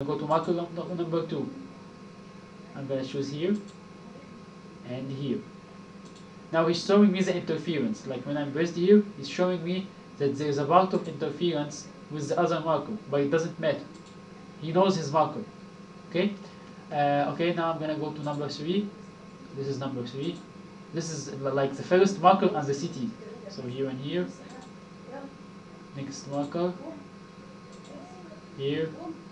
Go to marker number 2. I'm going to choose here and here. Now he's showing me the interference. Like when I'm pressed here, he's showing me that there's a part of interference with the other marker, but it doesn't matter. He knows his marker. Okay. Okay. Now I'm gonna go to number 3. This is number 3. This is like the first marker on the city. So here and here. Next marker. Here.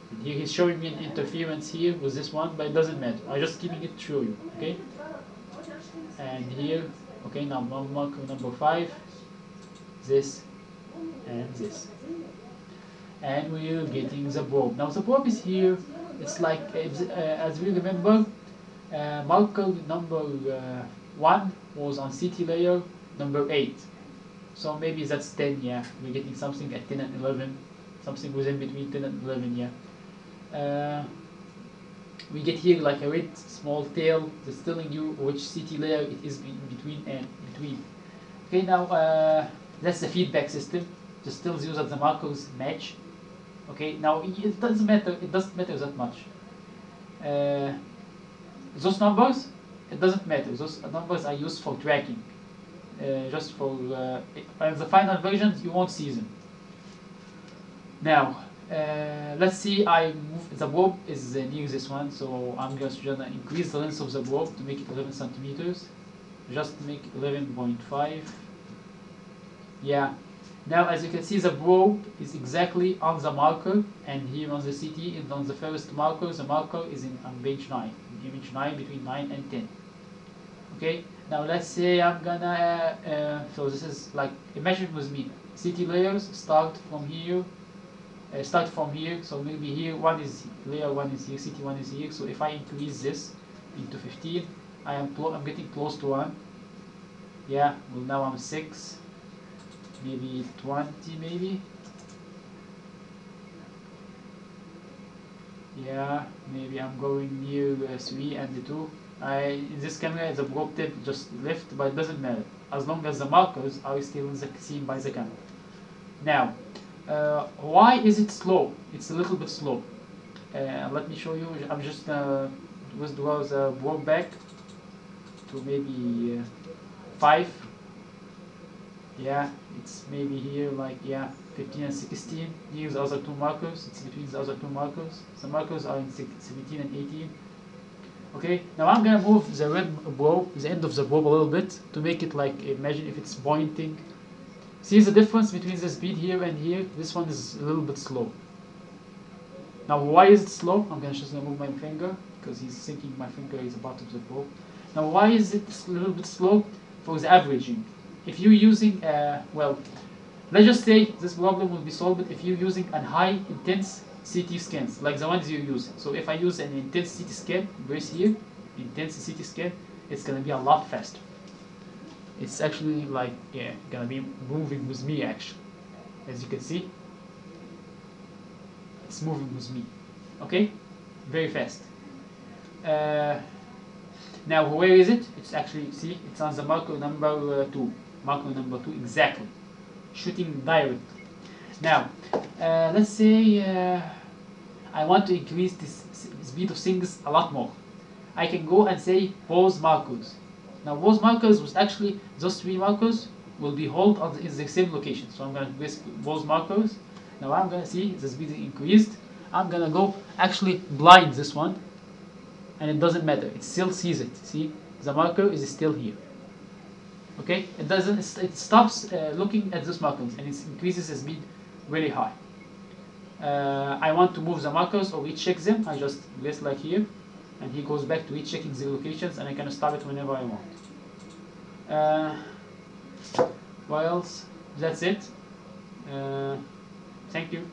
And here he's showing me an interference here with this one, but it doesn't matter. I'm just keeping it to show you. Okay. And here. Okay. Now marker number 5. This and this. And we're getting the probe. Now the probe is here. It's like, as we remember, marker number 1 was on CT layer number 8. So maybe that's 10, yeah. We're getting something at 10 and 11. Something within between 10 and 11, yeah. We get here like a red small tail that's telling you which CT layer it is in between and between. Okay, now that's the feedback system. Just tells you that the markers match. Okay, now it doesn't matter. It doesn't matter that much. Those numbers, it doesn't matter. Those numbers are used for tracking. Just for in the final versions, you won't see them. Now, let's see. I move the probe is near this one, so I'm just gonna increase the length of the probe to make it 11 centimeters. Just make 11.5. Yeah. Now, as you can see, the probe is exactly on the marker, and here on the CT is on the first marker. The marker is on page 9, image 9, between 9 and 10. Okay. Now let's say I'm gonna. So this is like, imagine with me. CT layers start from here. So maybe here one is layer 1 is here, CT 1 is here. So if I increase this into 15, I'm getting close to 1. Yeah. Well, now I'm 6. Maybe 20, maybe. Yeah, maybe I'm going near 3 and 2. In this camera, the probe tip just left, but it doesn't matter as long as the markers are still seen by the camera. Now, why is it slow? It's a little bit slow. Let me show you. I'm just withdraw the probe back to maybe 5. Yeah, it's maybe here like, yeah, 15 and 16. Here's the other 2 markers. It's between the other 2 markers. The markers are in 17 and 18. Okay, now I'm gonna move the red probe, the end of the probe a little bit to make it like, imagine if it's pointing. See the difference between the speed here and here? This one is a little bit slow. Now why is it slow? I'm just gonna move my finger because he's thinking my finger is a part of the probe. Now why is it a little bit slow? For the averaging. If you're using, well, let's just say this problem will be solved if you're using a high intense CT scans, like the ones you're using. So if I use an intense CT scan, brace here, intense CT scan, it's gonna be a lot faster. It's actually like, yeah, gonna be moving with me actually. As you can see, it's moving with me. Okay, very fast. Now where is it? It's actually, see, it's on the marker number 2. Marker number 2 exactly, shooting directly. Now, let's say I want to increase this speed of things a lot more. I can go and say pause markers. Now pause markers was actually, those 3 markers will be held in the same location. So I'm going to press pause markers. Now I'm going to see the speed increased. I'm going to go actually blind this one, and it doesn't matter. It still sees it. See, the marker is still here. Okay, it doesn't. It stops looking at those markers and it increases the speed very high. I want to move the markers or recheck them. I just press like here, and he goes back to rechecking the locations, and I can stop it whenever I want. What else? That's it. Thank you.